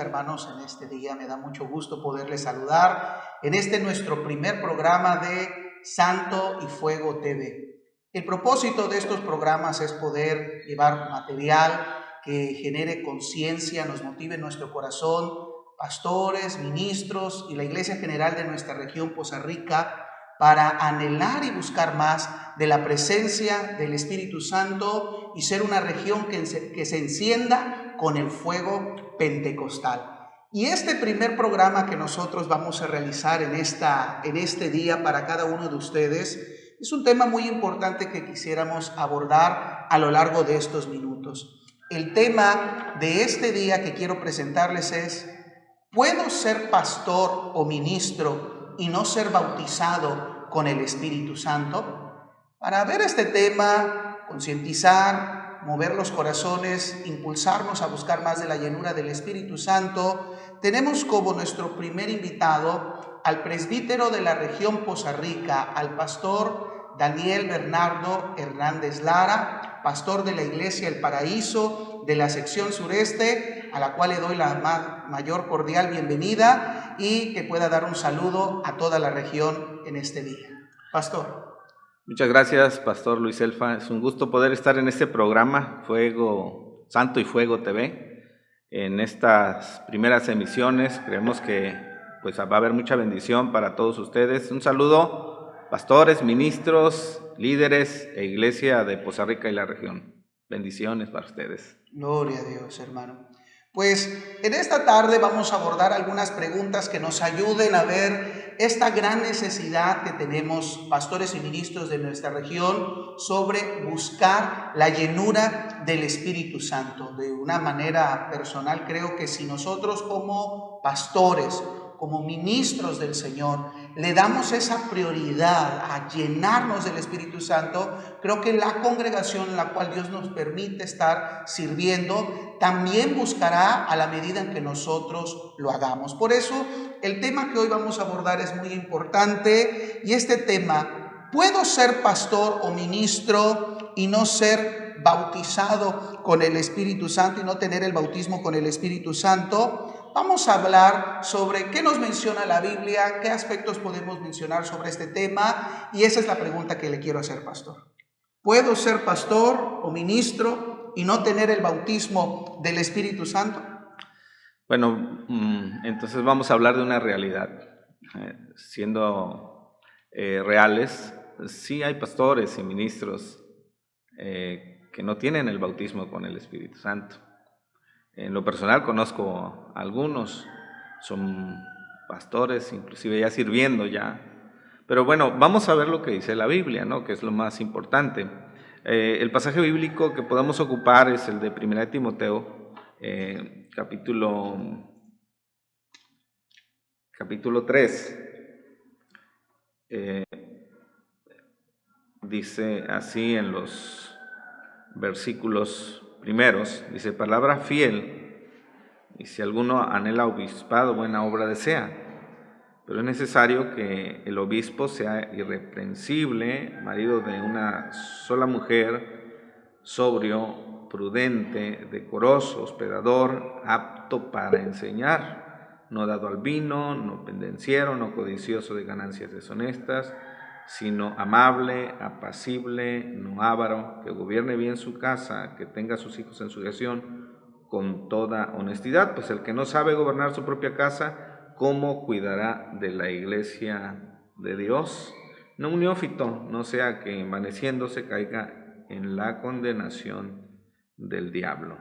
hermanos, en este día. Me da mucho gusto poderles saludar en este nuestro primer programa de Santo y Fuego TV. El propósito de estos programas es poder llevar material que genere conciencia, nos motive en nuestro corazón, pastores, ministros y la Iglesia General de nuestra región Poza Rica, para anhelar y buscar más de la presencia del Espíritu Santo y ser una región que se encienda con el fuego pentecostal. Y este primer programa que nosotros vamos a realizar en este día para cada uno de ustedes es un tema muy importante que quisiéramos abordar a lo largo de estos minutos. El tema de este día que quiero presentarles es: ¿puedo ser pastor o ministro y no ser bautizado con el Espíritu Santo? Para ver este tema, concientizar, mover los corazones, impulsarnos a buscar más de la llenura del Espíritu Santo, tenemos como nuestro primer invitado al presbítero de la región Poza Rica, al pastor Daniel Bernardo Hernández Lara, pastor de la Iglesia El Paraíso de la sección sureste, a la cual le doy la mayor cordial bienvenida y que pueda dar un saludo a toda la región en este día. Pastor. Muchas gracias, Pastor Luis Elfa. Es un gusto poder estar en este programa, Fuego, Santo y Fuego TV. En estas primeras emisiones creemos que pues, va a haber mucha bendición para todos ustedes. Un saludo, pastores, ministros, líderes e iglesia de Poza Rica y la región. Bendiciones para ustedes. Gloria a Dios, hermano. Pues en esta tarde vamos a abordar algunas preguntas que nos ayuden a ver esta gran necesidad que tenemos, pastores y ministros de nuestra región, sobre buscar la llenura del Espíritu Santo. De una manera personal, creo que si nosotros como pastores, como ministros del Señor, le damos esa prioridad a llenarnos del Espíritu Santo, creo que la congregación en la cual Dios nos permite estar sirviendo también buscará a la medida en que nosotros lo hagamos. Por eso el tema que hoy vamos a abordar es muy importante, y este tema: ¿puedo ser pastor o ministro y no ser bautizado con el Espíritu Santo y no tener el bautismo con el Espíritu Santo? Vamos a hablar sobre qué nos menciona la Biblia, qué aspectos podemos mencionar sobre este tema, y esa es la pregunta que le quiero hacer, pastor. ¿Puedo ser pastor o ministro y no tener el bautismo del Espíritu Santo? Bueno, entonces vamos a hablar de una realidad. Siendo reales, sí hay pastores y ministros que no tienen el bautismo con el Espíritu Santo. En lo personal conozco algunos, son pastores, inclusive ya sirviendo ya. Pero bueno, vamos a ver lo que dice la Biblia, ¿no? Que es lo más importante. El pasaje bíblico que podemos ocupar es el de 1 Timoteo, capítulo 3. Dice así en los versículos primeros, dice: palabra fiel, y si alguno anhela obispado, buena obra desea, pero es necesario que el obispo sea irreprensible, marido de una sola mujer, sobrio, prudente, decoroso, hospedador, apto para enseñar, no dado al vino, no pendenciero, no codicioso de ganancias deshonestas, sino amable, apacible, no avaro, que gobierne bien su casa, que tenga a sus hijos en sujeción con toda honestidad. Pues el que no sabe gobernar su propia casa, ¿cómo cuidará de la iglesia de Dios? No un neófito, no sea que envaneciéndose caiga en la condenación del diablo.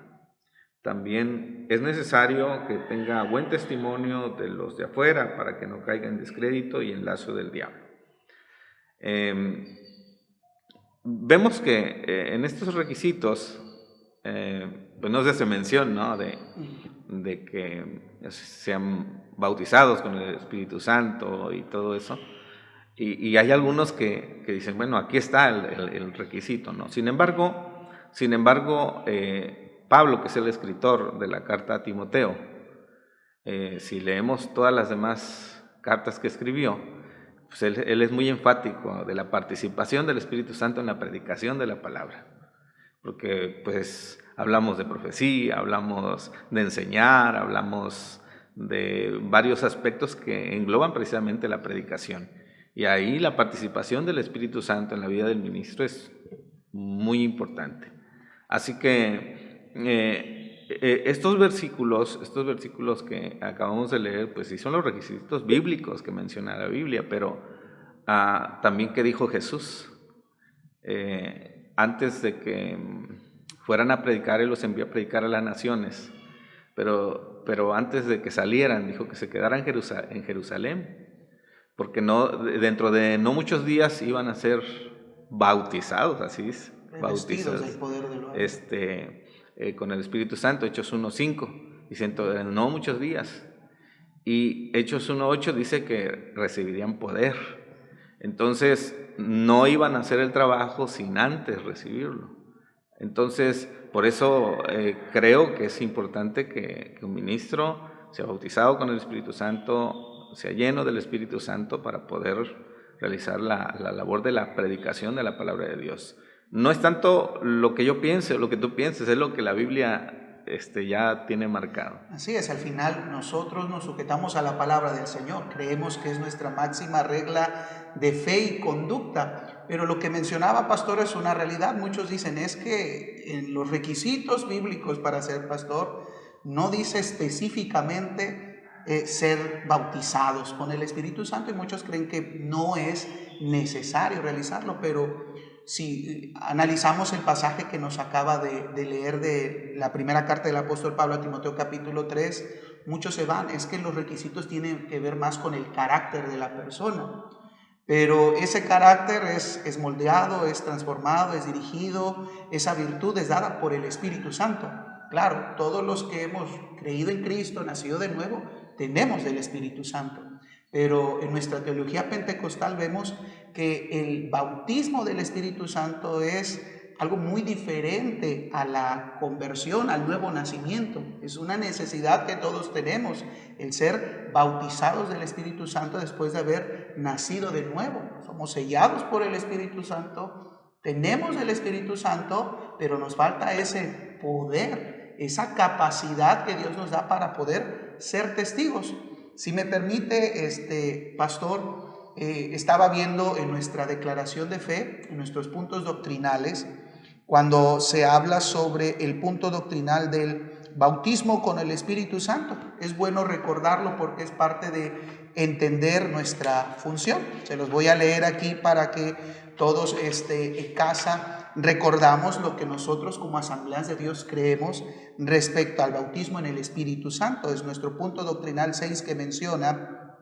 También es necesario que tenga buen testimonio de los de afuera, para que no caiga en descrédito y en lazo del diablo. Vemos que en estos requisitos pues no se hace mención, ¿no? de que sean bautizados con el Espíritu Santo y todo eso, y hay algunos que dicen, bueno, aquí está el requisito, ¿no? Sin embargo, Pablo, que es el escritor de la carta a Timoteo, si leemos todas las demás cartas que escribió, pues él es muy enfático de la participación del Espíritu Santo en la predicación de la palabra, porque pues Hablamos de profecía, hablamos de enseñar, hablamos de varios aspectos que engloban precisamente la predicación. Y ahí la participación del Espíritu Santo en la vida del ministro es muy importante. Así que estos versículos que acabamos de leer, pues sí son los requisitos bíblicos que menciona la Biblia, pero también que dijo Jesús. Antes de que fueran a predicar, Él los envió a predicar a las naciones, pero antes de que salieran, dijo que se quedaran en Jerusalén, porque dentro de no muchos días iban a ser bautizados, así es, Revestidos del poder del Padre. con el Espíritu Santo, Hechos 1:5, dice en no muchos días, y Hechos 1:8 dice que recibirían poder. Entonces no iban a hacer el trabajo sin antes recibirlo. Entonces, por eso creo que es importante que un ministro sea bautizado con el Espíritu Santo, sea lleno del Espíritu Santo para poder realizar la labor de la predicación de la palabra de Dios. No es tanto lo que yo piense o lo que tú pienses, es lo que la Biblia ya tiene marcado. Así es, al final nosotros nos sujetamos a la palabra del Señor, creemos que es nuestra máxima regla de fe y conducta, pero lo que mencionaba pastor es una realidad. Muchos dicen es que en los requisitos bíblicos para ser pastor no dice específicamente ser bautizados con el Espíritu Santo, y muchos creen que no es necesario realizarlo, pero si analizamos el pasaje que nos acaba de leer de la primera carta del apóstol Pablo a Timoteo capítulo 3, muchos se van, es que los requisitos tienen que ver más con el carácter de la persona, pero ese carácter es moldeado, es transformado, es dirigido, esa virtud es dada por el Espíritu Santo. Claro, todos los que hemos creído en Cristo, nacido de nuevo, tenemos del Espíritu Santo. Pero en nuestra teología pentecostal vemos que el bautismo del Espíritu Santo es algo muy diferente a la conversión, al nuevo nacimiento. Es una necesidad que todos tenemos, el ser bautizados del Espíritu Santo después de haber nacido de nuevo. Somos sellados por el Espíritu Santo, tenemos el Espíritu Santo, pero nos falta ese poder, esa capacidad que Dios nos da para poder ser testigos. Si me permite, pastor, estaba viendo en nuestra declaración de fe, en nuestros puntos doctrinales, cuando se habla sobre el punto doctrinal del bautismo con el Espíritu Santo. Es bueno recordarlo porque es parte de entender nuestra función. Se los voy a leer aquí para que todos en casa recordamos lo que nosotros como Asambleas de Dios creemos respecto al bautismo en el Espíritu Santo. Es nuestro punto doctrinal 6 que menciona: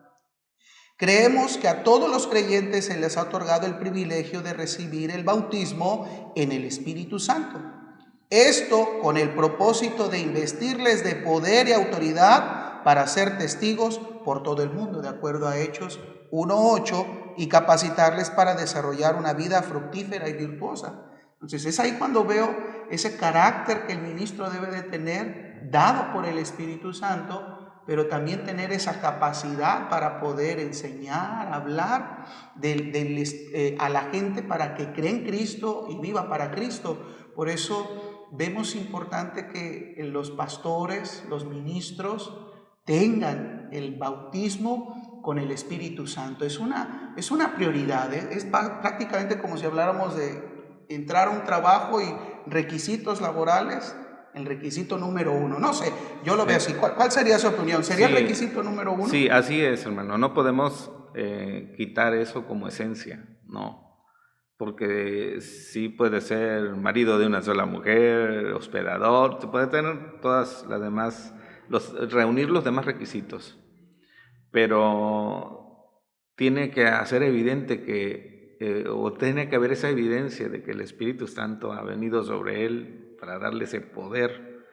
creemos que a todos los creyentes se les ha otorgado el privilegio de recibir el bautismo en el Espíritu Santo. Esto con el propósito de investirles de poder y autoridad para ser testigos por todo el mundo, de acuerdo a Hechos 1:8, y capacitarles para desarrollar una vida fructífera y virtuosa. Entonces es ahí cuando veo ese carácter que el ministro debe de tener, dado por el Espíritu Santo, pero también tener esa capacidad para poder enseñar, hablar a la gente para que cree en Cristo y viva para Cristo. Por eso vemos importante que los pastores, los ministros, tengan el bautismo con el Espíritu Santo. Es una prioridad, es prácticamente como si habláramos de entrar a un trabajo y requisitos laborales. El requisito número 1, no sé, yo lo veo así. ¿Cuál sería su opinión? ¿Sería el requisito número 1? Sí, así es, hermano. No podemos quitar eso como esencia, no. Porque sí puede ser marido de una sola mujer, hospedador, se puede tener todas las demás, reunir los demás requisitos. Pero tiene que hacer evidente o tiene que haber esa evidencia de que el Espíritu Santo ha venido sobre él para darle ese poder,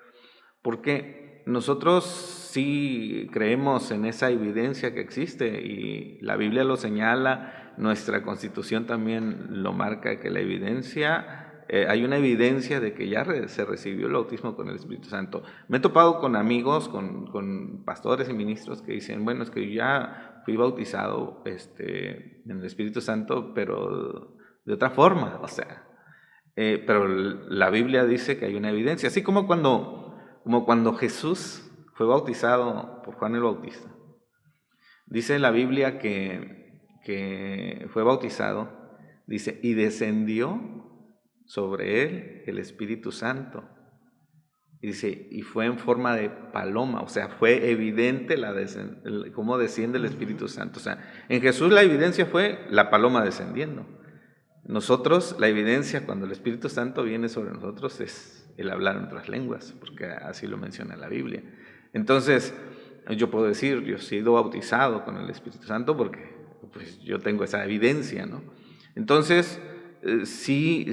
porque nosotros sí creemos en esa evidencia que existe y la Biblia lo señala, nuestra Constitución también lo marca, que la evidencia, hay una evidencia de que ya se recibió el bautismo con el Espíritu Santo. Me he topado con amigos, con pastores y ministros que dicen, bueno, es que yo ya fui bautizado en el Espíritu Santo, pero de otra forma, o sea, pero la Biblia dice que hay una evidencia, así como cuando Jesús fue bautizado por Juan el Bautista. Dice la Biblia que fue bautizado, dice, y descendió sobre él el Espíritu Santo. Y dice, y fue en forma de paloma, o sea, fue evidente cómo desciende el Espíritu Santo. O sea, en Jesús la evidencia fue la paloma descendiendo. Nosotros, la evidencia cuando el Espíritu Santo viene sobre nosotros es el hablar en otras lenguas, porque así lo menciona la Biblia. Entonces, yo puedo decir, yo he sido bautizado con el Espíritu Santo porque pues, yo tengo esa evidencia, ¿no? Entonces, sí,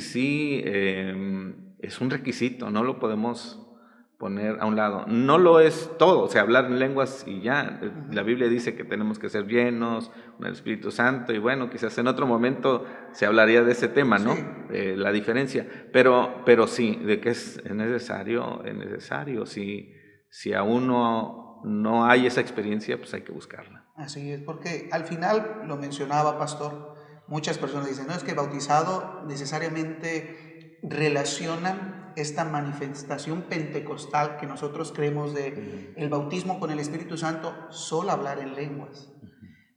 es un requisito, no lo podemos poner a un lado. No lo es todo, o sea, hablar en lenguas y ya. La Biblia dice que tenemos que ser llenos con el Espíritu Santo y bueno, quizás en otro momento se hablaría de ese tema, ¿no? Sí. La diferencia. Pero sí, de que es necesario. Si aún no hay esa experiencia, pues hay que buscarla. Así es, porque al final, lo mencionaba Pastor, muchas personas dicen, no, es que bautizado necesariamente relacionan esta manifestación pentecostal que nosotros creemos de el bautismo con el Espíritu Santo, solo hablar en lenguas.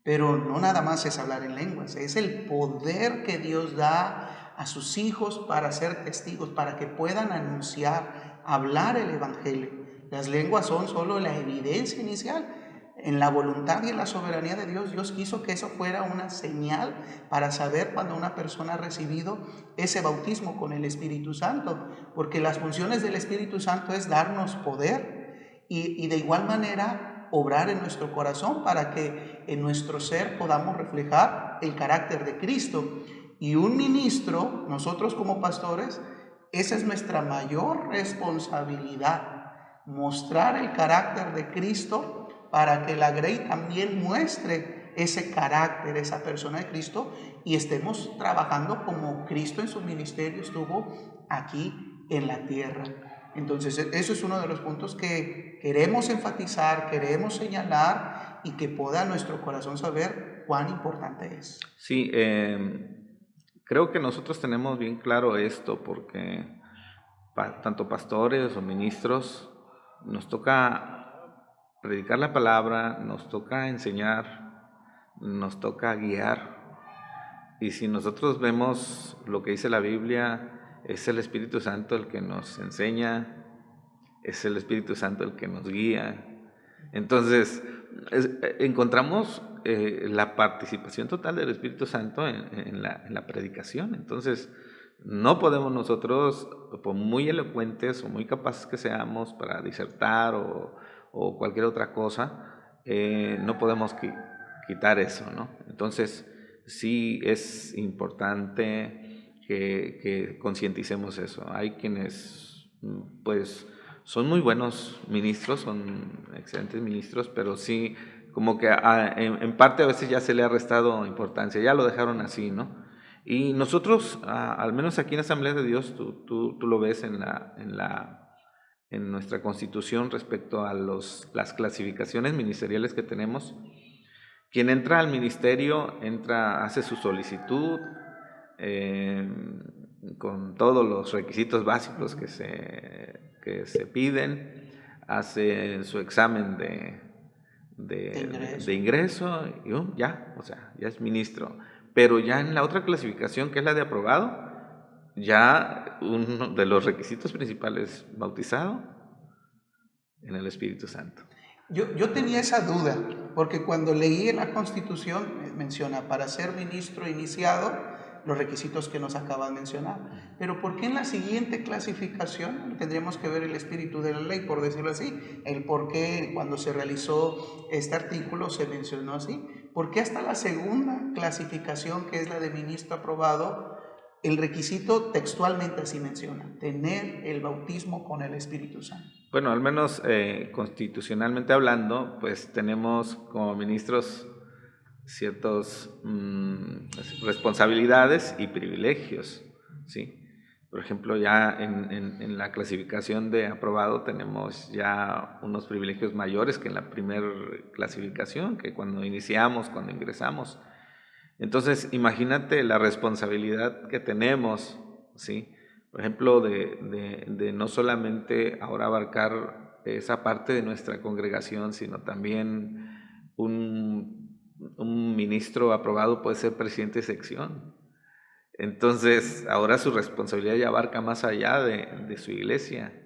Pero no nada más es hablar en lenguas, es el poder que Dios da a sus hijos para ser testigos, para que puedan anunciar, hablar el Evangelio. Las lenguas son solo la evidencia inicial. En la voluntad y en la soberanía de Dios, Dios quiso que eso fuera una señal para saber cuando una persona ha recibido ese bautismo con el Espíritu Santo, porque las funciones del Espíritu Santo es darnos poder y de igual manera obrar en nuestro corazón para que en nuestro ser podamos reflejar el carácter de Cristo. Y un ministro, nosotros como pastores, esa es nuestra mayor responsabilidad, mostrar el carácter de Cristo para que la Grey también muestre ese carácter, esa persona de Cristo, y estemos trabajando como Cristo en su ministerio estuvo aquí en la tierra. Entonces, eso es uno de los puntos que queremos enfatizar, queremos señalar y que pueda nuestro corazón saber cuán importante es. Sí, creo que nosotros tenemos bien claro esto porque tanto pastores o ministros nos toca predicar la palabra, nos toca enseñar, nos toca guiar. Y si nosotros vemos lo que dice la Biblia, es el Espíritu Santo el que nos enseña, es el Espíritu Santo el que nos guía. Entonces, encontramos la participación total del Espíritu Santo en la predicación. Entonces, no podemos nosotros, por muy elocuentes o muy capaces que seamos para disertar o cualquier otra cosa, no podemos quitar eso, ¿no? Entonces, sí es importante que concienticemos eso. Hay quienes, pues, son muy buenos ministros, son excelentes ministros, pero sí, como que en parte a veces ya se le ha restado importancia, ya lo dejaron así, ¿no? Y nosotros, al menos aquí en Asamblea de Dios, tú lo ves en nuestra Constitución respecto a las clasificaciones ministeriales que tenemos. Quien entra al ministerio, hace su solicitud con todos los requisitos básicos que se piden, hace su examen de ingreso y ya, o sea, ya es ministro. Pero ya en la otra clasificación, que es la de aprobado, ya uno de los requisitos principales, bautizado en el Espíritu Santo. Yo tenía esa duda, porque cuando leí en la Constitución menciona para ser ministro iniciado los requisitos que nos acaban de mencionar. Pero ¿por qué en la siguiente clasificación tendríamos que ver el espíritu de la ley, por decirlo así? El por qué cuando se realizó este artículo se mencionó así. ¿Por qué hasta la segunda clasificación, que es la de ministro aprobado, el requisito textualmente así menciona, tener el bautismo con el Espíritu Santo? Bueno, al menos constitucionalmente hablando, pues tenemos como ministros ciertas responsabilidades y privilegios, ¿sí? Por ejemplo, ya en la clasificación de aprobado tenemos ya unos privilegios mayores que en la primera clasificación, que cuando ingresamos. Entonces, imagínate la responsabilidad que tenemos, ¿sí? Por ejemplo, de no solamente ahora abarcar esa parte de nuestra congregación, sino también un ministro aprobado puede ser presidente de sección. Entonces, ahora su responsabilidad ya abarca más allá de su iglesia.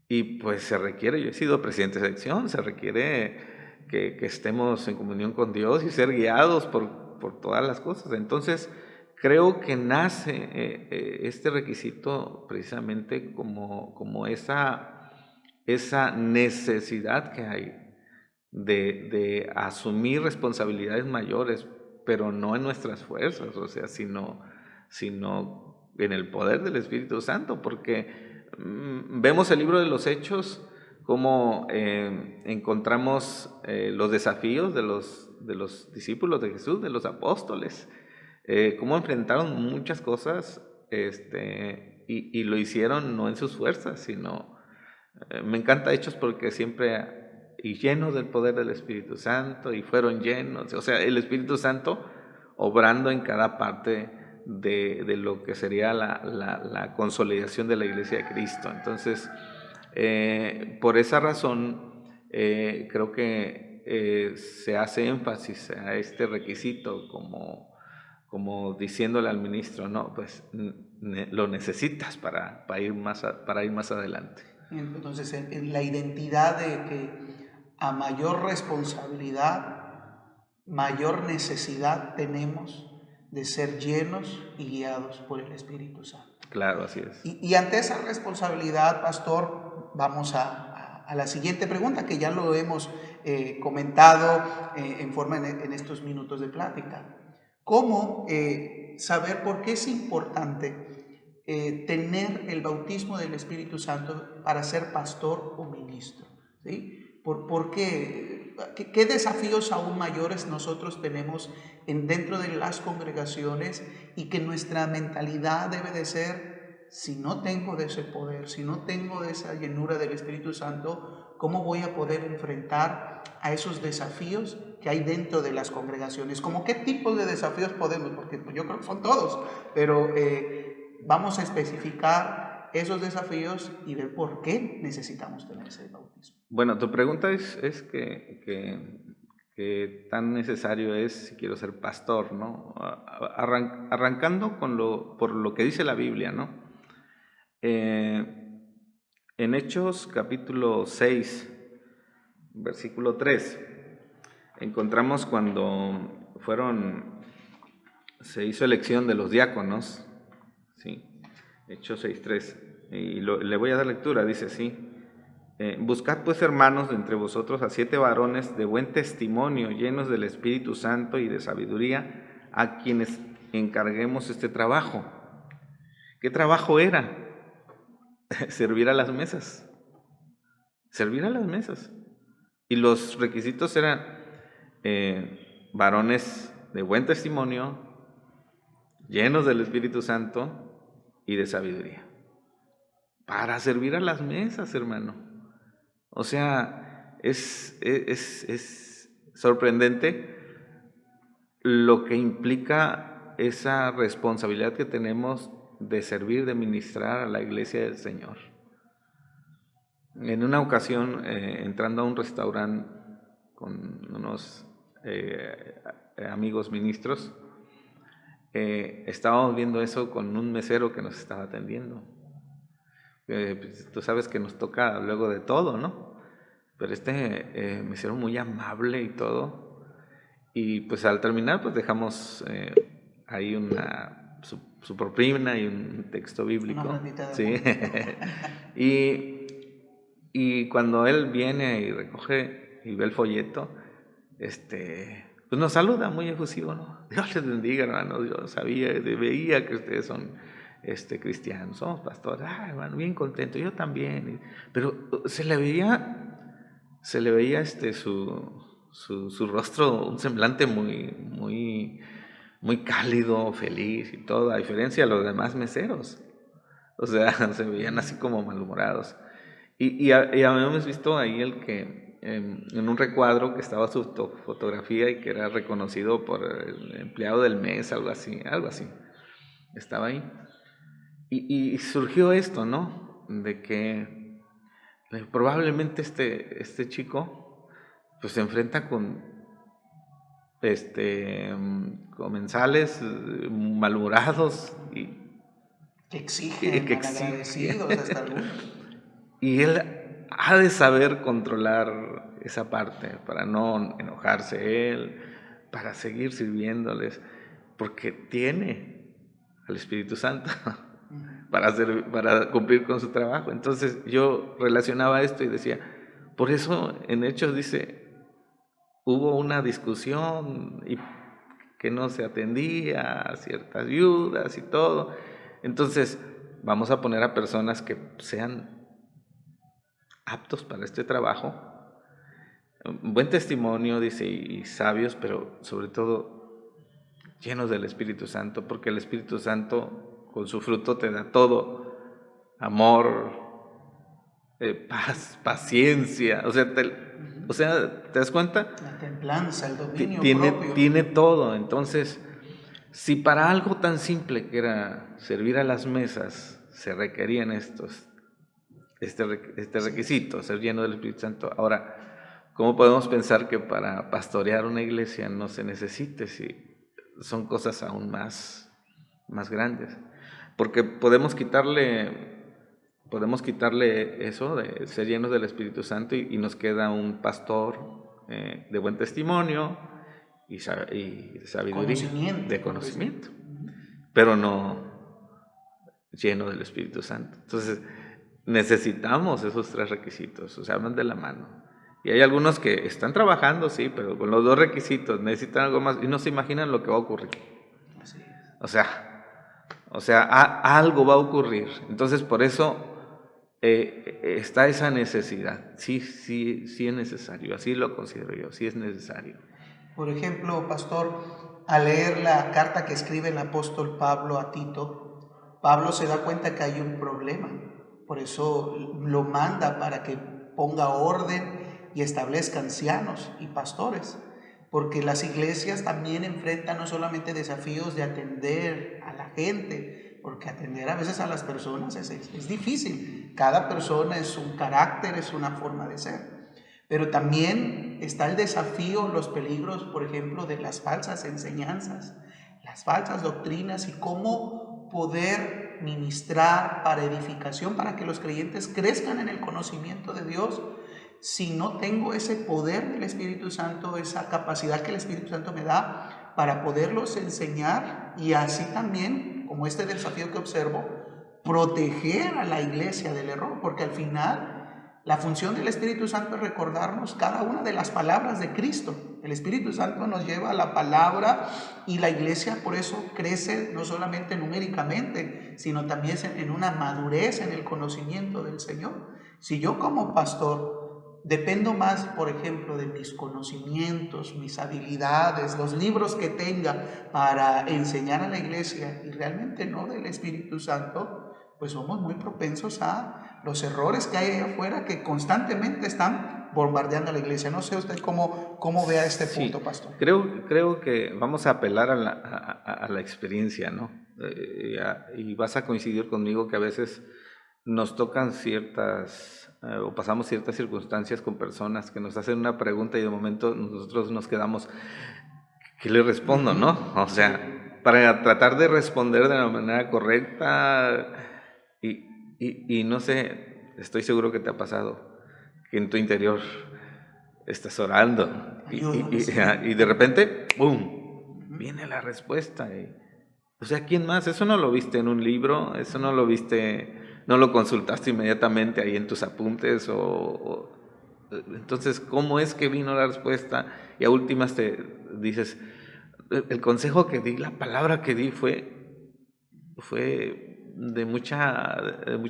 Y pues se requiere, yo he sido presidente de sección, se requiere que estemos en comunión con Dios y ser guiados por todas las cosas. Entonces, creo que nace este requisito precisamente como esa necesidad que hay de asumir responsabilidades mayores, pero no en nuestras fuerzas, o sea, sino en el poder del Espíritu Santo, porque vemos el libro de los Hechos, como encontramos los desafíos de los discípulos de Jesús, de los apóstoles, cómo enfrentaron muchas cosas, y lo hicieron no en sus fuerzas, sino me encanta Hechos porque siempre y llenos del poder del Espíritu Santo, y fueron llenos, o sea, el Espíritu Santo obrando en cada parte de lo que sería la consolidación de la Iglesia de Cristo. Entonces, por esa razón, creo que se hace énfasis a este requisito como diciéndole al ministro, no, pues lo necesitas para ir más adelante. Entonces, en la identidad de que a mayor responsabilidad, mayor necesidad tenemos de ser llenos y guiados por el Espíritu Santo. Claro, así es. Y ante esa responsabilidad, pastor, vamos a la siguiente pregunta, que ya lo hemos comentado en estos minutos de plática. ¿Cómo saber por qué es importante tener el bautismo del Espíritu Santo para ser pastor o ministro? ¿Sí? ¿Por qué? ¿Qué desafíos aún mayores nosotros tenemos dentro de las congregaciones, y que nuestra mentalidad debe de ser: si no tengo de ese poder, si no tengo de esa llenura del Espíritu Santo, ¿cómo voy a poder enfrentar a esos desafíos que hay dentro de las congregaciones? ¿Cómo qué tipos de desafíos podemos? Porque yo creo que son todos, pero vamos a especificar esos desafíos y ver por qué necesitamos tener ese bautismo. Bueno, tu pregunta es que tan necesario es si quiero ser pastor, ¿no? Arrancando por lo que dice la Biblia, ¿no? En Hechos capítulo 6, versículo 3, encontramos cuando se hizo elección de los diáconos, ¿sí? Hechos 6:3, y le voy a dar lectura, dice así: buscad pues, hermanos, de entre vosotros a 7 varones de buen testimonio, llenos del Espíritu Santo y de sabiduría, a quienes encarguemos este trabajo. ¿Qué trabajo era? Servir a las mesas. Servir a las mesas. Y los requisitos eran varones de buen testimonio, llenos del Espíritu Santo y de sabiduría. Para servir a las mesas, hermano. O sea, es sorprendente lo que implica esa responsabilidad que tenemos de servir, de ministrar a la iglesia del Señor. En una ocasión, entrando a un restaurante con unos amigos ministros, estábamos viendo eso con un mesero que nos estaba atendiendo. Pues, tú sabes que nos toca luego de todo, ¿no? Pero me hicieron muy amable y todo. Y pues al terminar, pues dejamos ahí su propina y un texto bíblico. Una ratita de Sí. y cuando él viene y recoge y ve el folleto, pues nos saluda muy efusivo, ¿no? Dios les bendiga, hermanos. Yo veía que ustedes son cristianos, somos pastores. Hermano, bien contento, yo también. Pero se le veía su rostro, un semblante muy, muy, muy cálido, feliz y todo, a diferencia de los demás meseros. O sea, se veían así como malhumorados. Y habíamos visto ahí el que en un recuadro que estaba su fotografía y que era reconocido por el empleado del mes, algo así, estaba ahí. Y surgió esto, ¿no? De que probablemente este chico pues se enfrenta con comensales malhumorados y Que exigen, que exigen. malagradecidos hasta algunos. Y él ha de saber controlar esa parte para no enojarse él, para seguir sirviéndoles, porque tiene al Espíritu Santo para cumplir con su trabajo. Entonces yo relacionaba esto y decía, por eso en Hechos dice, hubo una discusión y que no se atendía a ciertas ayudas y todo. Entonces vamos a poner a personas que sean aptos para este trabajo, buen testimonio, dice, y sabios, pero sobre todo llenos del Espíritu Santo, porque el Espíritu Santo con su fruto te da todo: amor, paz, paciencia, o sea, ¿te das cuenta? La templanza, el dominio propio. Tiene todo. Entonces, si para algo tan simple que era servir a las mesas se requerían este requisito, ser lleno del Espíritu Santo, ahora, ¿cómo podemos pensar que para pastorear una iglesia no se necesite si son cosas aún más grandes? Porque podemos quitarle eso de ser llenos del Espíritu Santo y nos queda un pastor de buen testimonio y de sabiduría, de conocimiento, pero no lleno del Espíritu Santo. Entonces necesitamos esos tres requisitos, o sea, van de la mano. Y hay algunos que están trabajando, sí, pero con los dos requisitos necesitan algo más y no se imaginan lo que va a ocurrir. O sea, algo va a ocurrir. Entonces, por eso está esa necesidad. Sí es necesario. Así lo considero yo. Sí es necesario. Por ejemplo, pastor, al leer la carta que escribe el apóstol Pablo a Tito, Pablo se da cuenta que hay un problema. Por eso lo manda para que ponga orden y establezca ancianos y pastores. Porque las iglesias también enfrentan no solamente desafíos de atender a la gente, porque atender a veces a las personas es difícil. Cada persona es un carácter, es una forma de ser. Pero también está el desafío, los peligros, por ejemplo, de las falsas enseñanzas, las falsas doctrinas y cómo poder ministrar para edificación, para que los creyentes crezcan en el conocimiento de Dios. Si no tengo ese poder del Espíritu Santo, esa capacidad que el Espíritu Santo me da para poderlos enseñar y así también, como este desafío que observo, proteger a la iglesia del error, porque al final la función del Espíritu Santo es recordarnos cada una de las palabras de Cristo. El Espíritu Santo nos lleva a la palabra y la iglesia por eso crece no solamente numéricamente, sino también en una madurez en el conocimiento del Señor. Si yo como pastor dependo más, por ejemplo, de mis conocimientos, mis habilidades, los libros que tenga para enseñar a la iglesia y realmente no del Espíritu Santo, pues somos muy propensos a los errores que hay allá afuera que constantemente están bombardeando a la iglesia. No sé usted cómo vea este punto, pastor. Creo que vamos a apelar a la experiencia, ¿no? Y vas a coincidir conmigo que a veces nos tocan o pasamos ciertas circunstancias con personas que nos hacen una pregunta y de momento nosotros nos quedamos, ¿qué le respondo, no? O sea, para tratar de responder de la manera correcta y no sé, estoy seguro que te ha pasado, que en tu interior estás orando y de repente, ¡pum!, viene la respuesta. O sea, ¿quién más? Eso no lo viste en un libro, eso no lo viste, no lo consultaste inmediatamente ahí en tus apuntes entonces, ¿cómo es que vino la respuesta? Y a últimas te dices, el consejo que di, la palabra que di fue de mucha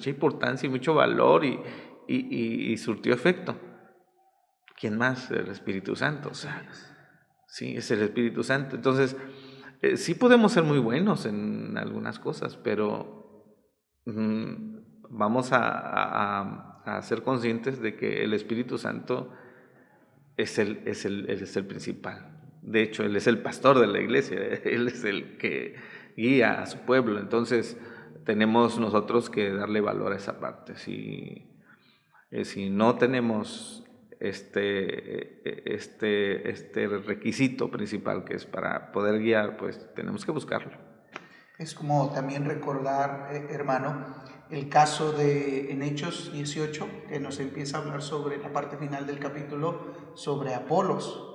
importancia y mucho valor y surtió efecto. ¿Quién más? El Espíritu Santo. O sea, sí, es el Espíritu Santo. Entonces, sí podemos ser muy buenos en algunas cosas, pero vamos a ser conscientes de que el Espíritu Santo es el principal. De hecho, Él es el pastor de la iglesia, Él es el que guía a su pueblo. Entonces, tenemos nosotros que darle valor a esa parte. Si no tenemos este requisito principal, que es para poder guiar, pues tenemos que buscarlo. Es como también recordar, hermano, el caso en Hechos 18, que nos empieza a hablar sobre la parte final del capítulo, sobre Apolos,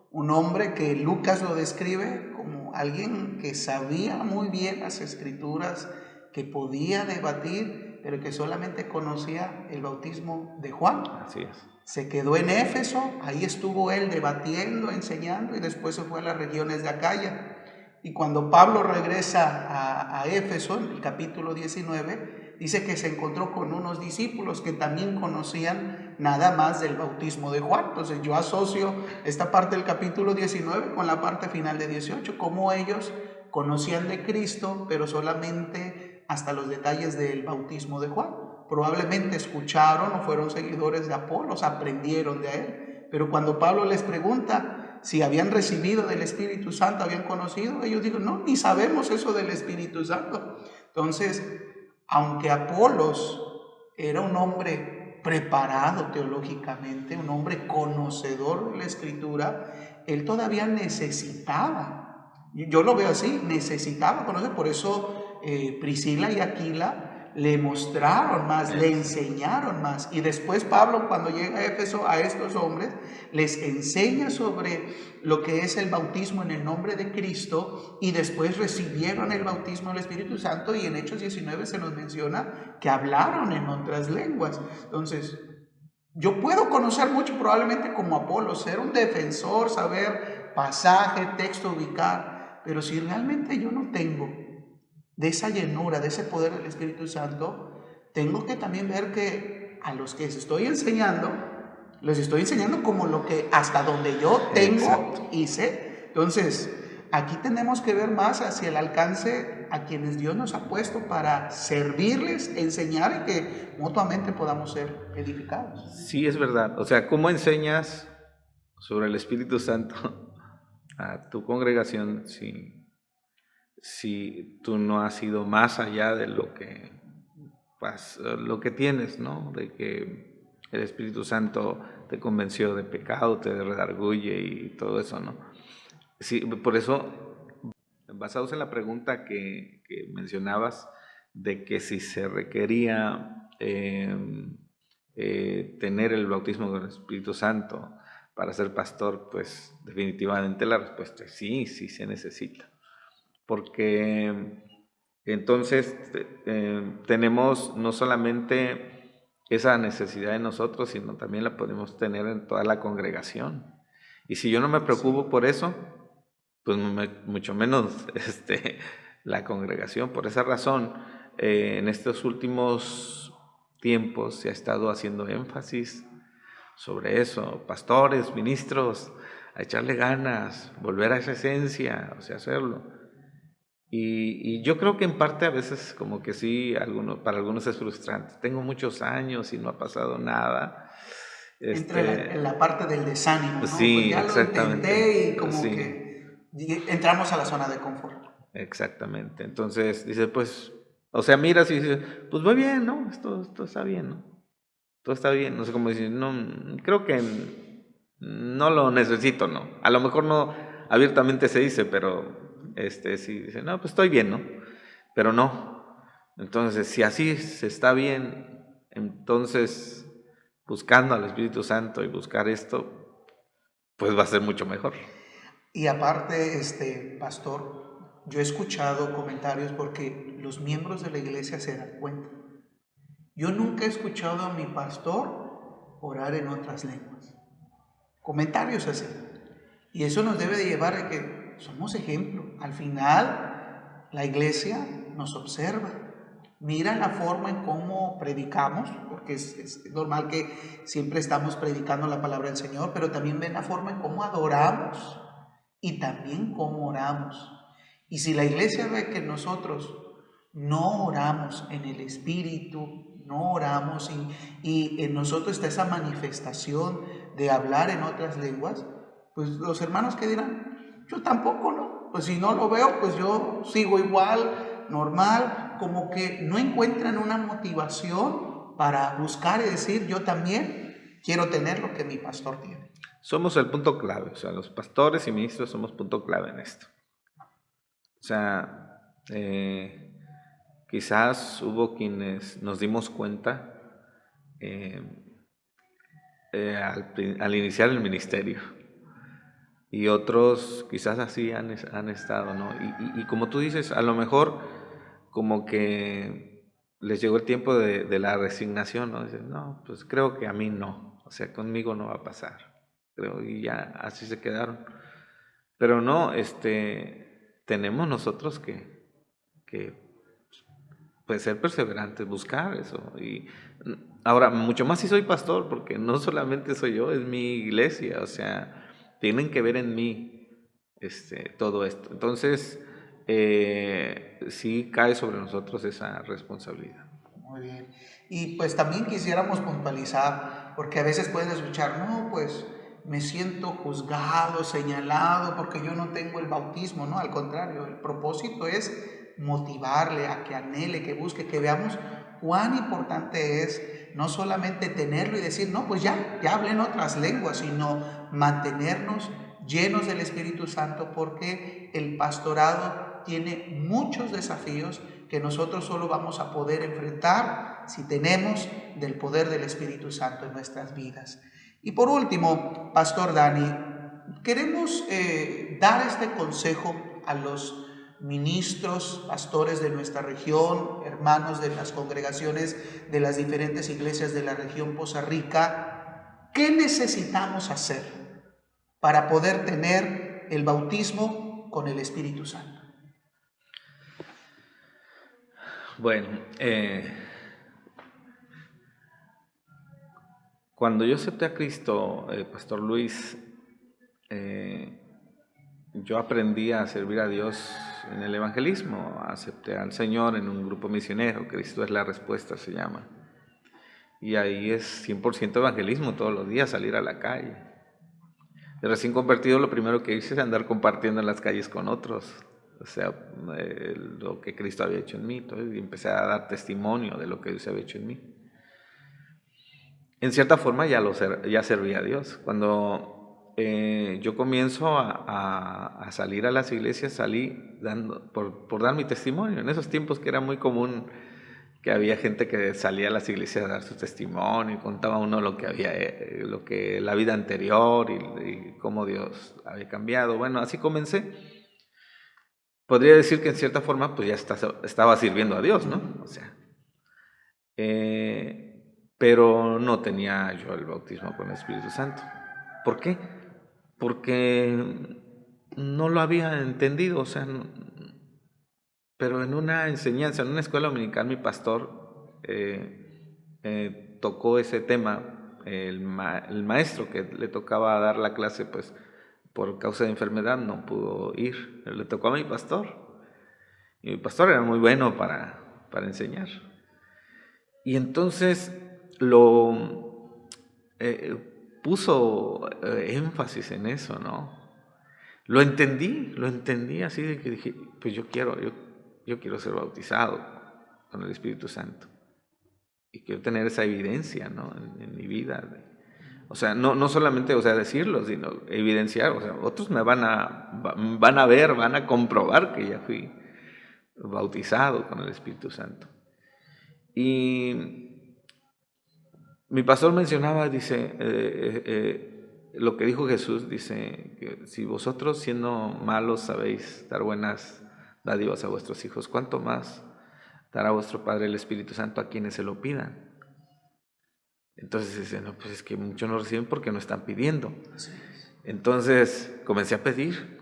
un hombre que Lucas lo describe como alguien que sabía muy bien las escrituras, que podía debatir, pero que solamente conocía el bautismo de Juan. Así es. Se quedó en Éfeso, ahí estuvo él debatiendo, enseñando, y después se fue a las regiones de Acaya. Y cuando Pablo regresa a Éfeso, en el capítulo 19, dice que se encontró con unos discípulos que también conocían nada más del bautismo de Juan. Entonces yo asocio esta parte del capítulo 19 con la parte final de 18, como ellos conocían de Cristo, pero solamente hasta los detalles del bautismo de Juan. Probablemente escucharon o fueron seguidores de Apolos, aprendieron de él. Pero cuando Pablo les pregunta si habían recibido del Espíritu Santo, habían conocido, ellos dijeron, no, ni sabemos eso del Espíritu Santo. Entonces, aunque Apolos era un hombre preparado teológicamente, un hombre conocedor de la Escritura, él todavía necesitaba, yo lo veo así, necesitaba conocer. Por eso Priscila y Aquila le mostraron más, le enseñaron más. Y después Pablo, cuando llega a Éfeso, a estos hombres les enseña sobre lo que es el bautismo en el nombre de Cristo, y después recibieron el bautismo del Espíritu Santo, y en Hechos 19 se nos menciona que hablaron en otras lenguas. Entonces, yo puedo conocer mucho probablemente como Apolo, ser un defensor, saber pasaje, texto, ubicar, pero si realmente yo no tengo de esa llenura, de ese poder del Espíritu Santo, tengo que también ver que a los que les estoy enseñando como lo que hasta donde yo tengo y sé. Entonces, aquí tenemos que ver más hacia el alcance a quienes Dios nos ha puesto para servirles, enseñar, y que mutuamente podamos ser edificados. Sí, es verdad. O sea, ¿cómo enseñas sobre el Espíritu Santo a tu congregación si tú no has ido más allá de lo que tienes, ¿no? De que el Espíritu Santo te convenció de pecado, te redarguye y todo eso, ¿no? Sí, por eso, basados en la pregunta que mencionabas, de que si se requería tener el bautismo del Espíritu Santo para ser pastor, pues definitivamente la respuesta es sí, sí se necesita. Porque entonces tenemos no solamente esa necesidad en nosotros, sino también la podemos tener en toda la congregación. Y si yo no me preocupo por eso, pues mucho menos la congregación. Por esa razón, en estos últimos tiempos se ha estado haciendo énfasis sobre eso. Pastores, ministros, a echarle ganas, volver a esa esencia, o sea, hacerlo. Y yo creo que en parte a veces como que sí, para algunos es frustrante. Tengo muchos años y no ha pasado nada. Entra en la parte del desánimo, ¿no? Sí, pues ya exactamente. Lo intenté y como sí. que entramos a la zona de confort. Exactamente. Entonces dice, pues, o sea, miras y dices, pues voy bien, ¿no? Esto está bien, ¿no? Todo está bien. No sé cómo decir, no, creo que no lo necesito, ¿no? A lo mejor no abiertamente se dice, pero sí dice, no, pues estoy bien, ¿no? Pero no. Entonces, si así se está bien, entonces buscando al Espíritu Santo y buscar esto, pues va a ser mucho mejor. Y aparte, pastor, yo he escuchado comentarios porque los miembros de la iglesia se dan cuenta. Yo nunca he escuchado a mi pastor orar en otras lenguas. Comentarios así. Y eso nos debe de llevar a que somos ejemplo. Al final, la iglesia nos observa. Mira la forma en cómo predicamos, porque es normal que siempre estamos predicando la palabra del Señor, pero también ven la forma en cómo adoramos y también cómo oramos. Y si la iglesia ve que nosotros no oramos en el Espíritu, no oramos y en nosotros está esa manifestación de hablar en otras lenguas, pues los hermanos que dirán, yo tampoco, ¿no? Pues si no lo veo, pues yo sigo igual, normal, como que no encuentran una motivación para buscar y decir, yo también quiero tener lo que mi pastor tiene. Somos el punto clave, o sea, los pastores y ministros somos punto clave en esto. O sea, quizás hubo quienes nos dimos cuenta al iniciar el ministerio, y otros quizás así han estado, ¿no? Y como tú dices, a lo mejor como que les llegó el tiempo de la resignación, ¿no? Dicen, no, pues creo que a mí no, o sea, conmigo no va a pasar, creo, y ya así se quedaron. Pero no, tenemos nosotros que pues ser perseverantes, buscar eso. Y ahora, mucho más si soy pastor, porque no solamente soy yo, es mi iglesia, o sea, tienen que ver en mí todo esto. Entonces, sí cae sobre nosotros esa responsabilidad. Muy bien. Y pues también quisiéramos puntualizar, porque a veces pueden escuchar, no, pues me siento juzgado, señalado, porque yo no tengo el bautismo, no, al contrario, el propósito es motivarle a que anhele, que busque, que veamos cuán importante es no solamente tenerlo y decir, no, pues ya hablen otras lenguas, sino mantenernos llenos del Espíritu Santo, porque el pastorado tiene muchos desafíos que nosotros solo vamos a poder enfrentar si tenemos del poder del Espíritu Santo en nuestras vidas. Y por último, Pastor Dani, queremos dar este consejo a los ministros, pastores de nuestra región, hermanos de las congregaciones de las diferentes iglesias de la región Poza Rica. ¿Qué necesitamos hacer para poder tener el bautismo con el Espíritu Santo? Bueno, cuando yo acepté a Cristo, Pastor Luis, yo aprendí a servir a Dios en el evangelismo. Acepté al Señor en un grupo misionero, Cristo es la respuesta se llama. Y ahí es 100% evangelismo todos los días, salir a la calle. De recién convertido, lo primero que hice es andar compartiendo en las calles con otros, o sea, lo que Cristo había hecho en mí. Entonces, y empecé a dar testimonio de lo que Dios había hecho en mí. En cierta forma ya servía a Dios. Cuando yo comienzo a salir a las iglesias, salí por dar mi testimonio. En esos tiempos que era muy común que había gente que salía a las iglesias a dar su testimonio y contaba uno lo que la vida anterior y cómo Dios había cambiado. Bueno, así comencé. Podría decir que en cierta forma pues ya estaba sirviendo a Dios, ¿no? O sea, pero no tenía yo el bautismo con el Espíritu Santo. ¿Por qué? Porque no lo había entendido, o sea, pero en una enseñanza, en una escuela dominical, mi pastor tocó ese tema. El maestro que le tocaba dar la clase, pues por causa de enfermedad no pudo ir, le tocó a mi pastor. Y mi pastor era muy bueno para enseñar. Y entonces lo puso énfasis en eso, ¿no? Lo entendí así de que dije, pues yo quiero ser bautizado con el Espíritu Santo. Y quiero tener esa evidencia, ¿no? En mi vida. O sea, no solamente, o sea, decirlo, sino evidenciar. O sea, otros me van a ver, van a comprobar que ya fui bautizado con el Espíritu Santo. Y mi pastor mencionaba, dice, lo que dijo Jesús, dice, que si vosotros siendo malos sabéis dar buenas dádivas a vuestros hijos, ¿cuánto más dará vuestro Padre el Espíritu Santo a quienes se lo pidan? Entonces dice, no, pues es que muchos no reciben porque no están pidiendo. Entonces comencé a pedir.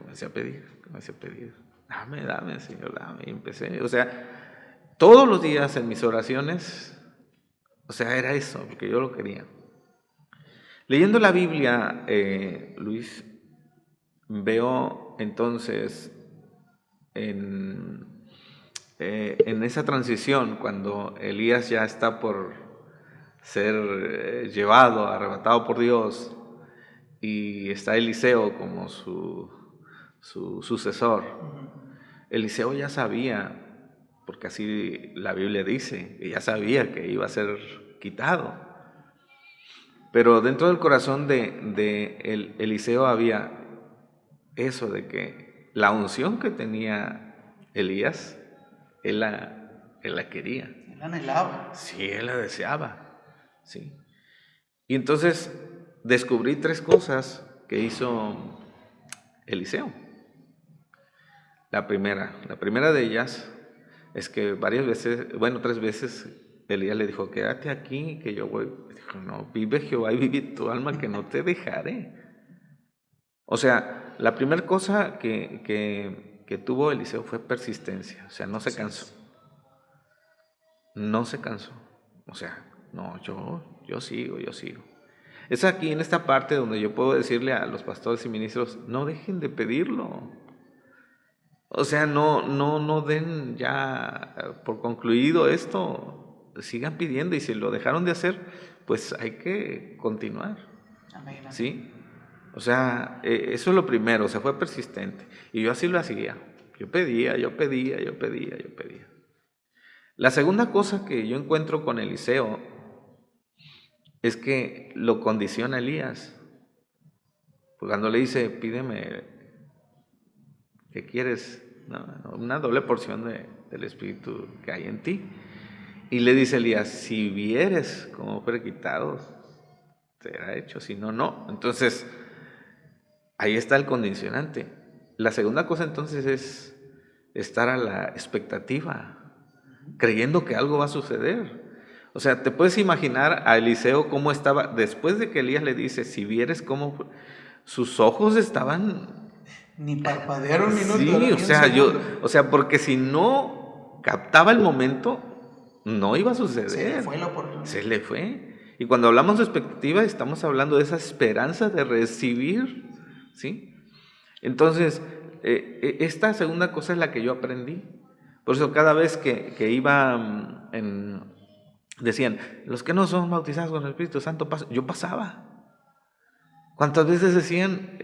Dame, Señor, dame. Y empecé, o sea, todos los días en mis oraciones, o sea, era eso, porque yo lo quería. Leyendo la Biblia, Luis, veo entonces en esa transición, cuando Elías ya está por ser llevado, arrebatado por Dios, y está Eliseo como su sucesor. Eliseo ya sabía, porque así la Biblia dice, que ya sabía que iba a ser quitado. Pero dentro del corazón de Eliseo había eso de que la unción que tenía Elías, él la quería. Él anhelaba. Sí, él la deseaba. Sí. Y entonces descubrí 3 cosas que hizo Eliseo. La primera de ellas es que varias veces, 3 veces, Elías le dijo, quédate aquí, que yo voy. Dijo, no, vive Jehová y vive tu alma, que no te dejaré. O sea, la primera cosa que tuvo Eliseo fue persistencia, o sea, no se cansó. No se cansó. O sea, no, yo sigo. Es aquí en esta parte donde yo puedo decirle a los pastores y ministros, no dejen de pedirlo. O sea, no den ya por concluido esto, sigan pidiendo, y si lo dejaron de hacer, pues hay que continuar. Amén. ¿Sí? O sea, eso es lo primero, o sea, fue persistente. Y yo así lo hacía. Yo pedía. La segunda cosa que yo encuentro con Eliseo es que lo condiciona Elías. Pues cuando le dice, pídeme, ¿qué quieres? Una doble porción del Espíritu que hay en ti. Y le dice Elías, si vieres como fuere quitado, será hecho, si no, no. Entonces, ahí está el condicionante. La segunda cosa entonces es estar a la expectativa, creyendo que algo va a suceder. O sea, te puedes imaginar a Eliseo cómo estaba, después de que Elías le dice, si vieres cómo sus ojos estaban... Ni parpadearon minutos. Sí, porque si no captaba el momento, no iba a suceder. Se le fue la oportunidad. Se le fue. Y cuando hablamos de expectativa, estamos hablando de esa esperanza de recibir, ¿sí? Entonces, esta segunda cosa es la que yo aprendí. Por eso cada vez que iba decían, los que no son bautizados con el Espíritu Santo, yo pasaba. ¿Cuántas veces decían,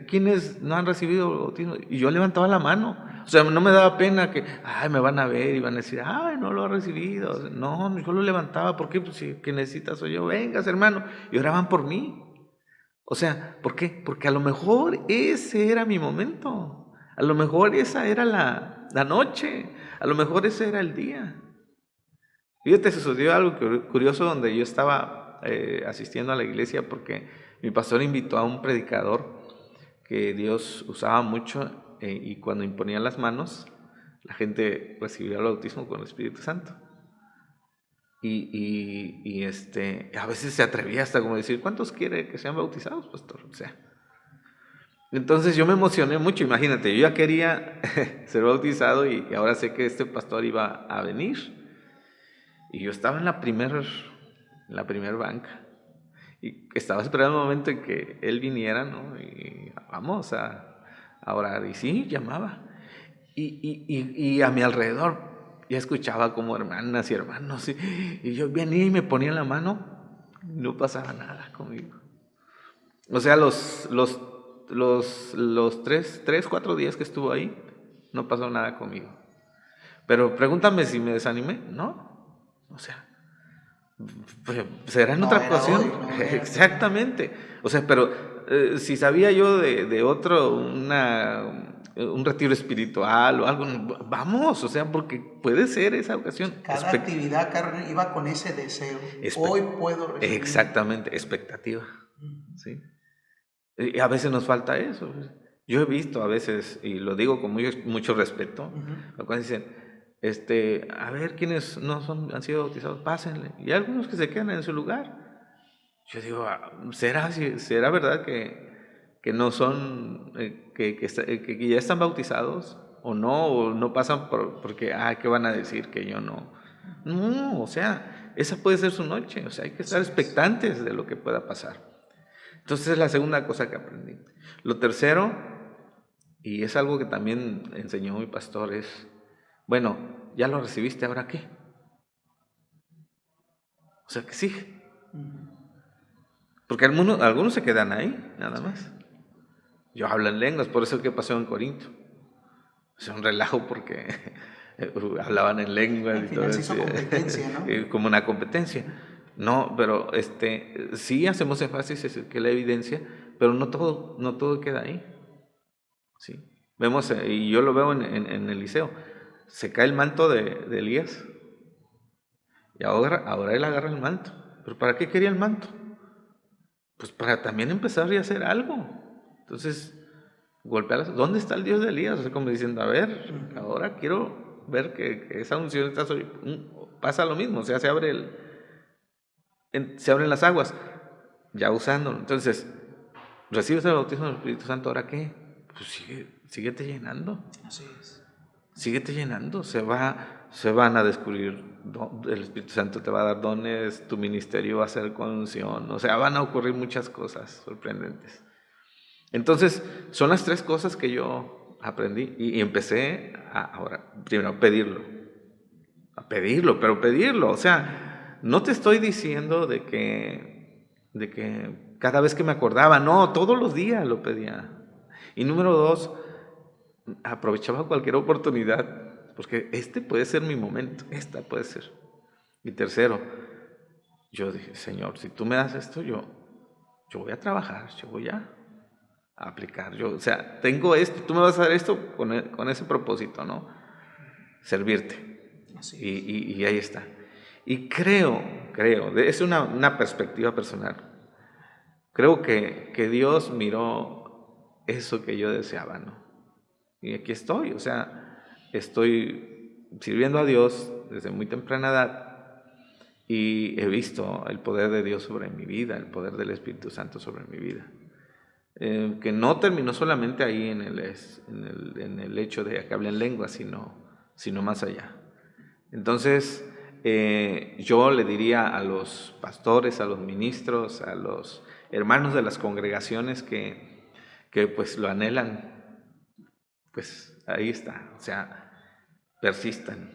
quiénes no han recibido el bautismo? Y yo levantaba la mano. O sea, no me daba pena que, me van a ver y van a decir, no lo ha recibido. No, yo lo levantaba. ¿Por qué? Pues si que necesitas soy yo, vengas hermano. Y oraban por mí. O sea, ¿por qué? Porque a lo mejor ese era mi momento. A lo mejor esa era la noche. A lo mejor ese era el día. Fíjate, sucedió algo curioso donde yo estaba asistiendo a la iglesia porque mi pastor invitó a un predicador que Dios usaba mucho y cuando imponía las manos, la gente recibía el bautismo con el Espíritu Santo. Y a veces se atrevía hasta como decir, ¿cuántos quiere que sean bautizados, pastor? O sea, entonces yo me emocioné mucho, imagínate, yo ya quería ser bautizado y ahora sé que este pastor iba a venir. Y yo estaba en la primer banca y estaba esperando el momento en que él viniera, ¿no? Y vamos a orar. Y sí, llamaba. Y a mi alrededor ya escuchaba como hermanas y hermanos. Y yo venía y me ponía la mano, no pasaba nada conmigo. O sea, los 4 días que estuvo ahí, no pasó nada conmigo. Pero pregúntame si me desanimé, ¿no? O sea, pues será en otra ocasión. Exactamente. O sea, pero si sabía yo de otro, un retiro espiritual o algo, vamos, o sea, porque puede ser esa ocasión. Cada actividad, Carmen, iba con ese deseo. Hoy puedo recibir. Exactamente, expectativa. ¿Sí? Y a veces nos falta eso. Yo he visto a veces, y lo digo con mucho respeto, cuando dicen, a ver, quienes no han sido bautizados, pásenle. Y hay algunos que se quedan en su lugar. Yo digo, ¿será verdad que no son, que ya están bautizados? ¿O no pasan porque, ¿qué van a decir? Que yo no. No, o sea, esa puede ser su noche. O sea, hay que estar expectantes de lo que pueda pasar. Entonces es la segunda cosa que aprendí. Lo tercero, y es algo que también enseñó mi pastor, es, bueno, ya lo recibiste, ¿ahora qué? O sea, ¿qué sigue? Porque algunos se quedan ahí, nada más. Yo hablo en lenguas, por eso que pasó en Corinto. Es un relajo porque hablaban en lenguas Al y todo final se eso, hizo competencia, ¿no? como una competencia. No, pero sí hacemos énfasis en que la evidencia, pero no todo queda ahí. ¿Sí? Vemos, y yo lo veo en Eliseo, se cae el manto de Elías, y ahora él agarra el manto. ¿Pero para qué quería el manto? Pues para también empezar a hacer algo. Entonces, ¿dónde está el Dios de Elías? O sea, como diciendo, a ver, ahora quiero ver que esa unción está sobre... Pasa lo mismo, o sea, se abren las aguas, ya usándolo. Entonces, recibes el bautismo del Espíritu Santo, ¿ahora qué? Pues síguete llenando. Así es. Síguete llenando, se van a descubrir, el Espíritu Santo te va a dar dones, tu ministerio va a ser con unción, o sea, van a ocurrir muchas cosas sorprendentes. Entonces, son las 3 cosas que yo aprendí y empecé ahora, primero, a pedirlo, pero pedirlo, o sea, no te estoy diciendo de que cada vez que me acordaba, no, todos los días lo pedía. Y número 2, aprovechaba cualquier oportunidad, porque puede ser mi momento, esta puede ser. Y tercero, yo dije, Señor, si tú me das esto, yo voy a trabajar, yo voy a aplicar, o sea, tengo esto, tú me vas a dar esto con ese propósito, ¿no? Servirte. Así es. Y ahí está. Y creo, es una perspectiva personal, creo que Dios miró eso que yo deseaba, ¿no? Y aquí estoy, o sea, estoy sirviendo a Dios desde muy temprana edad y he visto el poder de Dios sobre mi vida, el poder del Espíritu Santo sobre mi vida. Que no terminó solamente ahí en el hecho de que hablen lenguas, sino más allá. Entonces, yo le diría a los pastores, a los ministros, a los hermanos de las congregaciones que pues lo anhelan, pues ahí está, o sea, persistan,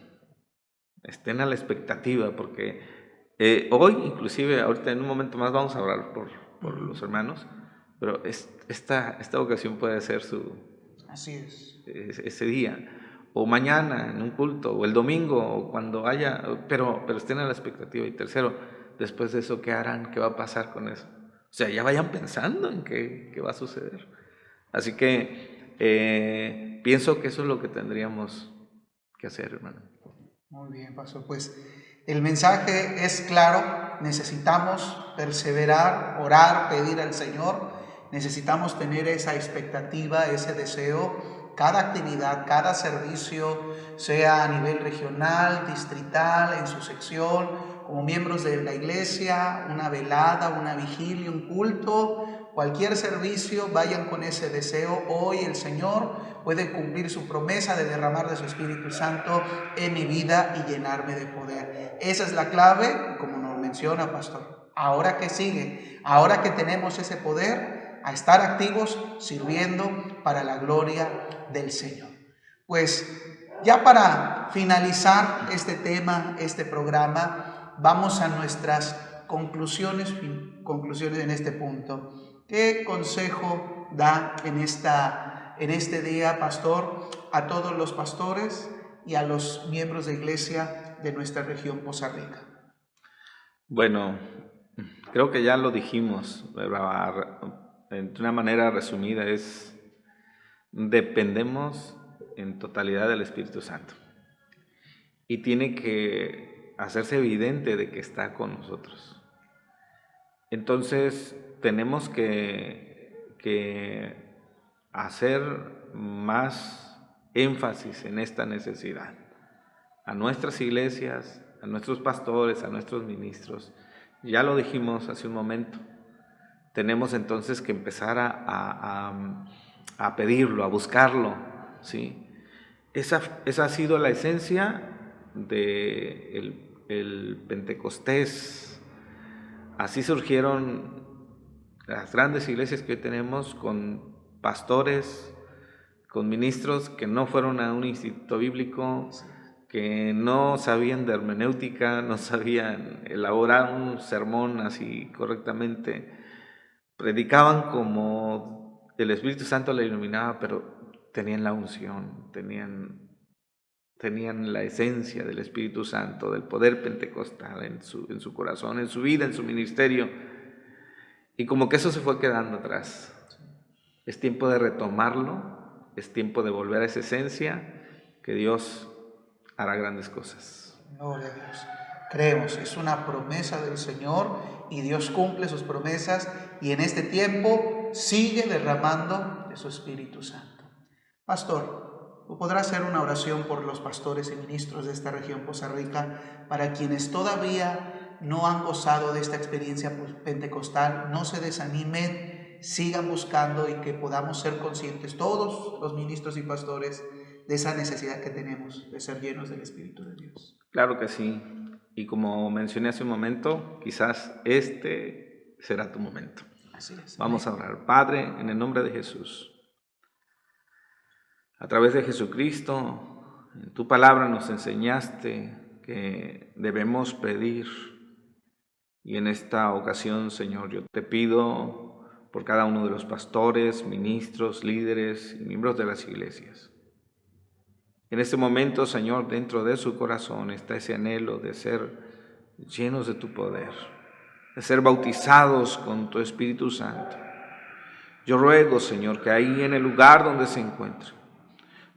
estén a la expectativa, porque hoy, inclusive, ahorita en un momento más vamos a hablar por los hermanos, pero esta ocasión puede ser Así es. ese día, o mañana en un culto, o el domingo, o cuando haya, pero estén a la expectativa. Y tercero, después de eso, ¿qué harán? ¿Qué va a pasar con eso? O sea, ya vayan pensando en qué va a suceder. Así que pienso que eso es lo que tendríamos que hacer, hermano. Muy bien, pastor. Pues el mensaje es claro. Necesitamos perseverar, orar, pedir al Señor. Necesitamos tener esa expectativa, ese deseo. Cada actividad, cada servicio, sea a nivel regional, distrital, en su sección, como miembros de la iglesia, una velada, una vigilia, un culto, cualquier servicio, vayan con ese deseo. Hoy el Señor puede cumplir su promesa de derramar de su Espíritu Santo en mi vida y llenarme de poder. Esa es la clave, como nos menciona, pastor. Ahora que sigue, ahora que tenemos ese poder, a estar activos sirviendo para la gloria del Señor. Pues ya para finalizar este tema, este programa, vamos a nuestras conclusiones en este punto. ¿Qué consejo da en este día, pastor, a todos los pastores y a los miembros de iglesia de nuestra región Poza Rica? Bueno, creo que ya lo dijimos, de una manera resumida, dependemos en totalidad del Espíritu Santo. Y tiene que hacerse evidente de que está con nosotros. Entonces, tenemos que hacer más énfasis en esta necesidad. A nuestras iglesias, a nuestros pastores, a nuestros ministros. Ya lo dijimos hace un momento. Tenemos entonces que empezar a pedirlo, a buscarlo, ¿sí? Esa ha sido la esencia del Pentecostés. Así surgieron las grandes iglesias que hoy tenemos, con pastores, con ministros que no fueron a un instituto bíblico, que no sabían de hermenéutica, no sabían elaborar un sermón así correctamente. Predicaban como el Espíritu Santo le iluminaba, pero tenían la unción, tenían tenían la esencia del Espíritu Santo, del poder pentecostal en su corazón, en su vida, en su ministerio. Y como que eso se fue quedando atrás. Es tiempo de retomarlo, es tiempo de volver a esa esencia, que Dios hará grandes cosas. Gloria a Dios. Creemos, es una promesa del Señor y Dios cumple sus promesas y en este tiempo sigue derramando de su Espíritu Santo. Pastor, ¿tú podrás hacer una oración por los pastores y ministros de esta región Poza Rica para quienes todavía no han gozado de esta experiencia pentecostal? No se desanimen, sigan buscando y que podamos ser conscientes todos los ministros y pastores de esa necesidad que tenemos de ser llenos del Espíritu de Dios. Claro que sí. Y como mencioné hace un momento, quizás este será tu momento. Así es. Vamos a orar. Padre, en el nombre de Jesús, a través de Jesucristo, en tu palabra nos enseñaste que debemos pedir. Y en esta ocasión, Señor, yo te pido por cada uno de los pastores, ministros, líderes y miembros de las iglesias. En este momento, Señor, dentro de su corazón está ese anhelo de ser llenos de tu poder, de ser bautizados con tu Espíritu Santo. Yo ruego, Señor, que ahí en el lugar donde se encuentren,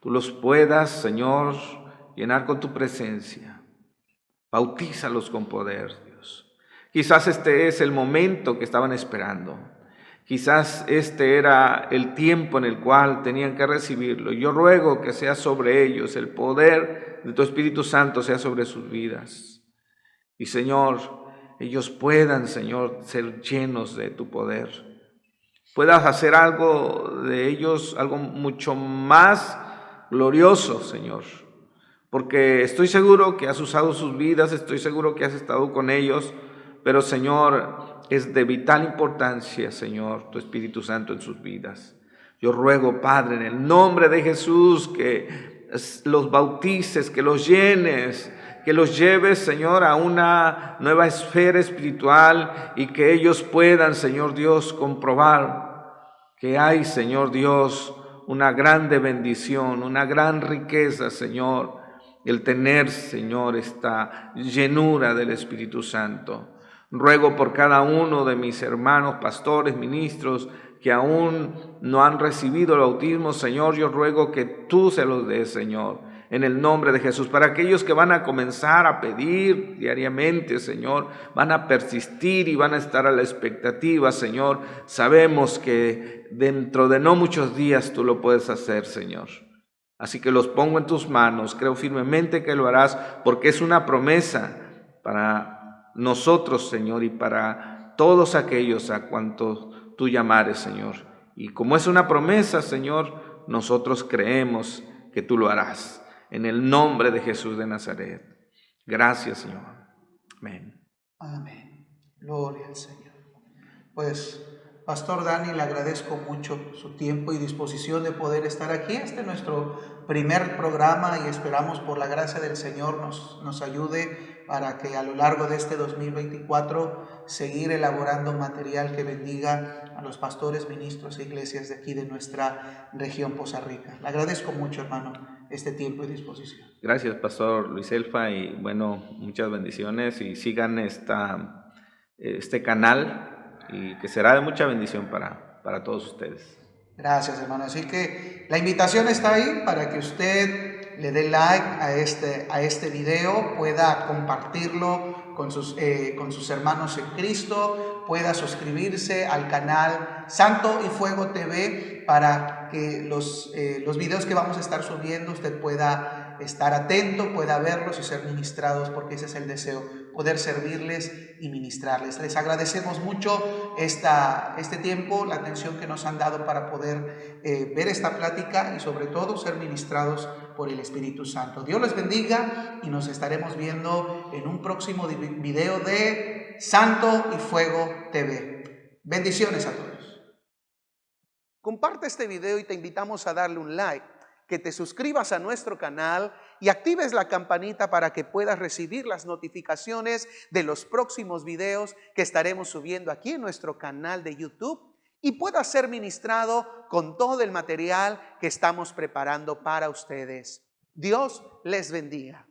tú los puedas, Señor, llenar con tu presencia. Bautízalos con poder, Dios. Quizás este es el momento que estaban esperando. Quizás este era el tiempo en el cual tenían que recibirlo. Yo ruego que sea sobre ellos, el poder de tu Espíritu Santo sea sobre sus vidas. Y Señor, ellos puedan, Señor, ser llenos de tu poder. Puedas hacer algo de ellos, algo mucho más glorioso, Señor. Porque estoy seguro que has usado sus vidas, estoy seguro que has estado con ellos, pero Señor, es de vital importancia, Señor, tu Espíritu Santo en sus vidas. Yo ruego, Padre, en el nombre de Jesús, que los bautices, que los llenes, que los lleves, Señor, a una nueva esfera espiritual y que ellos puedan, Señor Dios, comprobar que hay, Señor Dios, una grande bendición, una gran riqueza, Señor, el tener, Señor, esta llenura del Espíritu Santo. Ruego por cada uno de mis hermanos, pastores, ministros, que aún no han recibido el bautismo, Señor, yo ruego que tú se los des, Señor, en el nombre de Jesús. Para aquellos que van a comenzar a pedir diariamente, Señor, van a persistir y van a estar a la expectativa, Señor, sabemos que dentro de no muchos días tú lo puedes hacer, Señor. Así que los pongo en tus manos, creo firmemente que lo harás, porque es una promesa para nosotros, Señor, y para todos aquellos a cuantos tú llamares, Señor. Y como es una promesa, Señor, nosotros creemos que tú lo harás. En el nombre de Jesús de Nazaret. Gracias, Señor. Amén. Amén. Gloria al Señor. Pues, Pastor Dani, le agradezco mucho su tiempo y disposición de poder estar aquí. Este es nuestro primer programa y esperamos por la gracia del Señor nos ayude para que a lo largo de este 2024 seguir elaborando material que bendiga a los pastores, ministros e iglesias de aquí de nuestra región Poza Rica. Le agradezco mucho, hermano, este tiempo y disposición. Gracias, Pastor Luis Elfa, y bueno, muchas bendiciones y sigan este canal y que será de mucha bendición para todos ustedes. Gracias, hermano. Así que la invitación está ahí para que usted le dé like a este video, pueda compartirlo con sus hermanos en Cristo, pueda suscribirse al canal Santo y Fuego TV para que los videos que vamos a estar subiendo usted pueda estar atento, pueda verlos y ser ministrados, porque ese es el deseo, poder servirles y ministrarles. Les agradecemos mucho este tiempo, la atención que nos han dado para poder ver esta plática y sobre todo ser ministrados por el Espíritu Santo. Dios les bendiga y nos estaremos viendo en un próximo video de Santo y Fuego TV. Bendiciones a todos. Comparte este video y te invitamos a darle un like, que te suscribas a nuestro canal y actives la campanita para que puedas recibir las notificaciones de los próximos videos que estaremos subiendo aquí en nuestro canal de YouTube y puedas ser ministrado con todo el material que estamos preparando para ustedes. Dios les bendiga.